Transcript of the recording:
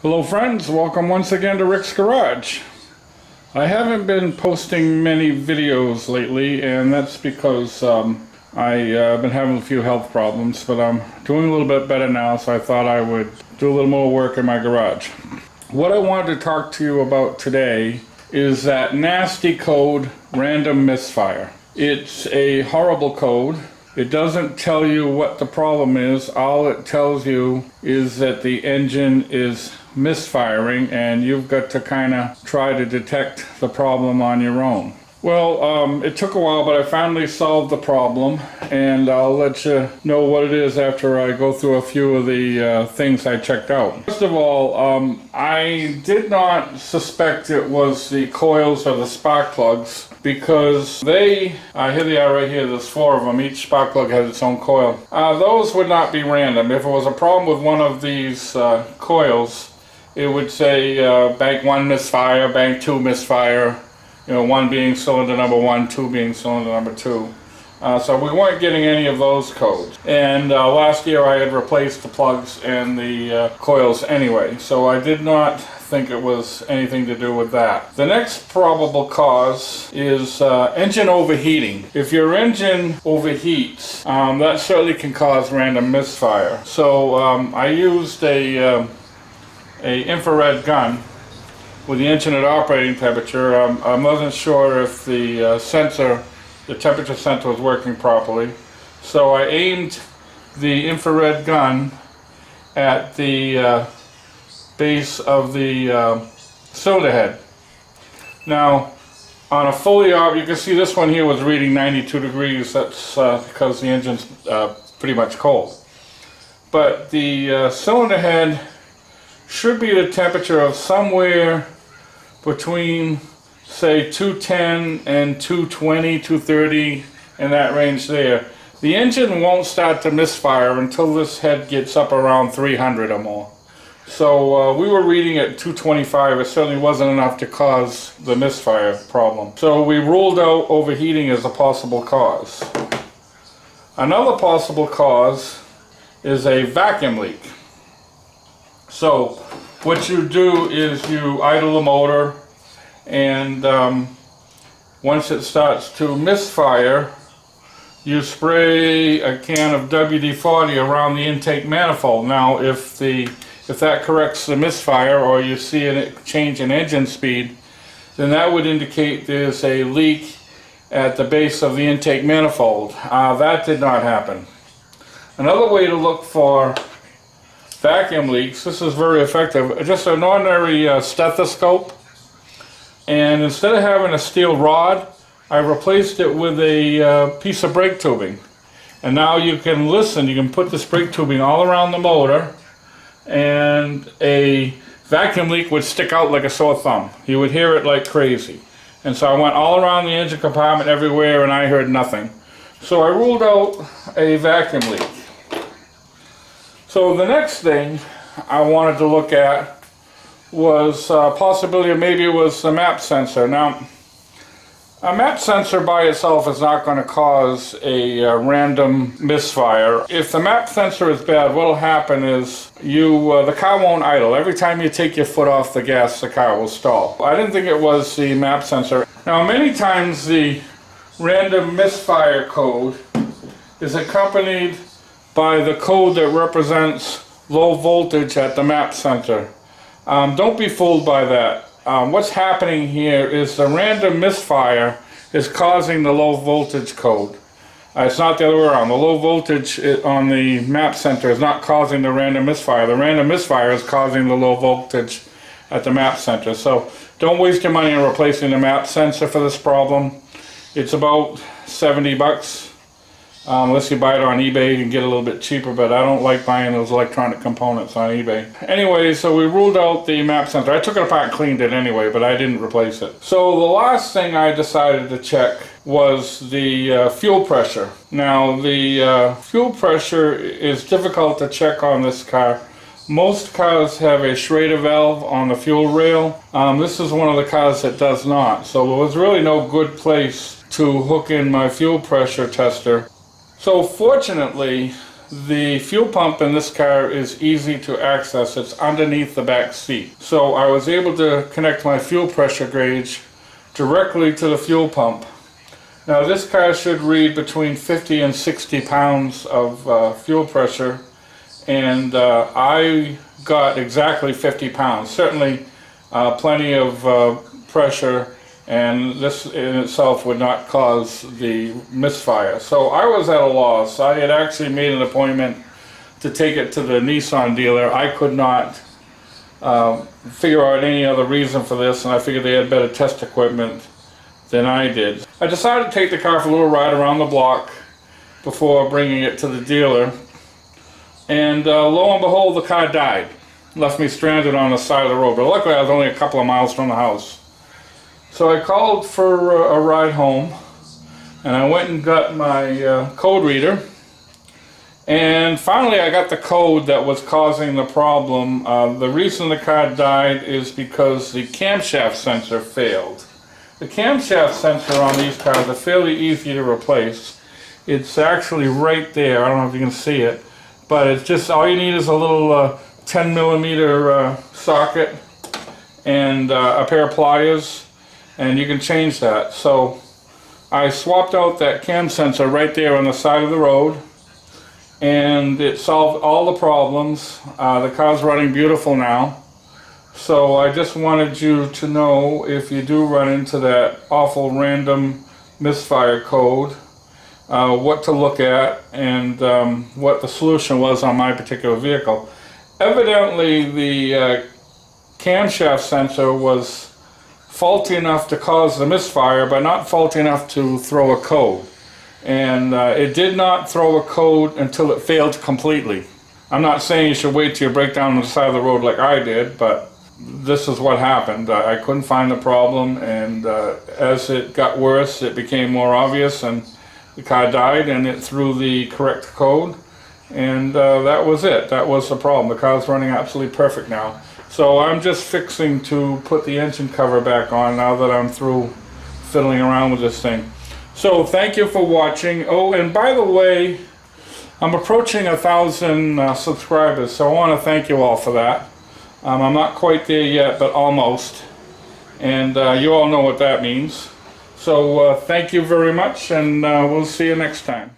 Hello friends, welcome once again to Rick's Garage. I haven't been posting many videos lately, and that's because I've been having a few health problems, but I'm doing a little bit better now, so I thought I would do a little more work in my garage. What I wanted to talk to you about today is that nasty code, random misfire. It's a horrible code. It doesn't tell you what the problem is. All it tells you is that the engine is misfiring, and you've got to kind of try to detect the problem on your own. Well, it took a while, but I finally solved the problem, and I'll let you know what it is after I go through a few of the things I checked out. First of all, I did not suspect it was the coils or the spark plugs, because here they are right here, there's 4 of them, each spark plug has its own coil. Those would not be random. If it was a problem with one of these coils, it would say bank 1 misfire, bank 2 misfire, 1 being cylinder number 1, 2 being cylinder number 2. So we weren't getting any of those codes. And last year I had replaced the plugs and the coils anyway, so I did not think it was anything to do with that. The next probable cause is engine overheating. If your engine overheats, that certainly can cause random misfire. So I used a infrared gun with the engine at operating temperature. I wasn't sure if the temperature sensor was working properly, so I aimed the infrared gun at the base of the cylinder head. Now, on a fully out, you can see this one here was reading 92 degrees. That's because the engine's pretty much cold. But the cylinder head should be the temperature of somewhere between, say, 210 and 220, 230, in that range there. The engine won't start to misfire until this head gets up around 300 or more. So we were reading at 225. It certainly wasn't enough to cause the misfire problem. So we ruled out overheating as a possible cause. Another possible cause is a vacuum leak. So what you do is you idle the motor, and once it starts to misfire, you spray a can of WD-40 around the intake manifold. Now if that corrects the misfire, or you see a change in engine speed, then that would indicate there's a leak at the base of the intake manifold. That did not happen. Another way to look for vacuum leaks, this is very effective, just an ordinary stethoscope, and instead of having a steel rod, I replaced it with a piece of brake tubing. And now you can listen, you can put this brake tubing all around the motor, and a vacuum leak would stick out like a sore thumb. You would hear it like crazy. And so I went all around the engine compartment everywhere, and I heard nothing. So I ruled out a vacuum leak. So the next thing I wanted to look at was a possibility of maybe it was the map sensor. Now, a map sensor by itself is not going to cause a random misfire. If the map sensor is bad, what will happen is the car won't idle. Every time you take your foot off the gas, the car will stall. I didn't think it was the map sensor. Now, many times the random misfire code is accompanied by the code that represents low voltage at the map sensor. Don't be fooled by that. What's happening here is the random misfire is causing the low voltage code. It's not the other way around. The low voltage on the map sensor is not causing the random misfire. The random misfire is causing the low voltage at the map sensor. So don't waste your money on replacing the map sensor for this problem. It's about 70 bucks. Unless you buy it on eBay, you can get a little bit cheaper, but I don't like buying those electronic components on eBay. Anyway, so we ruled out the map sensor. I took it apart and cleaned it anyway, but I didn't replace it. So the last thing I decided to check was the fuel pressure. Now, the fuel pressure is difficult to check on this car. Most cars have a Schrader valve on the fuel rail. This is one of the cars that does not. So there was really no good place to hook in my fuel pressure tester. So fortunately, The fuel pump in this car is easy to access. It's underneath the back seat. So I was able to connect my fuel pressure gauge directly to the fuel pump. Now this car should read between 50 and 60 pounds of fuel pressure, and I got exactly 50 pounds. Certainly plenty of pressure, and this in itself would not cause the misfire. So I was at a loss. I had actually made an appointment to take it to the Nissan dealer. I could not figure out any other reason for this, and I figured they had better test equipment than I did. I decided to take the car for a little ride around the block before bringing it to the dealer, and lo and behold, the car died. Left me stranded on the side of the road, but luckily I was only a couple of miles from the house. So I called for a ride home, and I went and got my code reader, and finally I got the code that was causing the problem. The reason the car died is because the camshaft sensor failed. The camshaft sensor on these cars are fairly easy to replace. It's actually right there. I don't know if you can see it, but it's just, all you need is a little 10 millimeter socket and a pair of pliers, and you can change that. So I swapped out that cam sensor right there on the side of the road, and it solved all the problems. The car's running beautiful now. So I just wanted you to know, if you do run into that awful random misfire code, what to look at and what the solution was on my particular vehicle. Evidently the camshaft sensor was faulty enough to cause the misfire, but not faulty enough to throw a code. And it did not throw a code until it failed completely. I'm not saying you should wait till you break down on the side of the road like I did, but this is what happened. I couldn't find the problem, and as it got worse, it became more obvious, and the car died, and it threw the correct code, and that was it. That was the problem. The car's running absolutely perfect now. So I'm just fixing to put the engine cover back on now that I'm through fiddling around with this thing. So thank you for watching. Oh, and by the way, I'm approaching 1,000 subscribers, so I want to thank you all for that. I'm not quite there yet, but almost. And you all know what that means. So thank you very much, and we'll see you next time.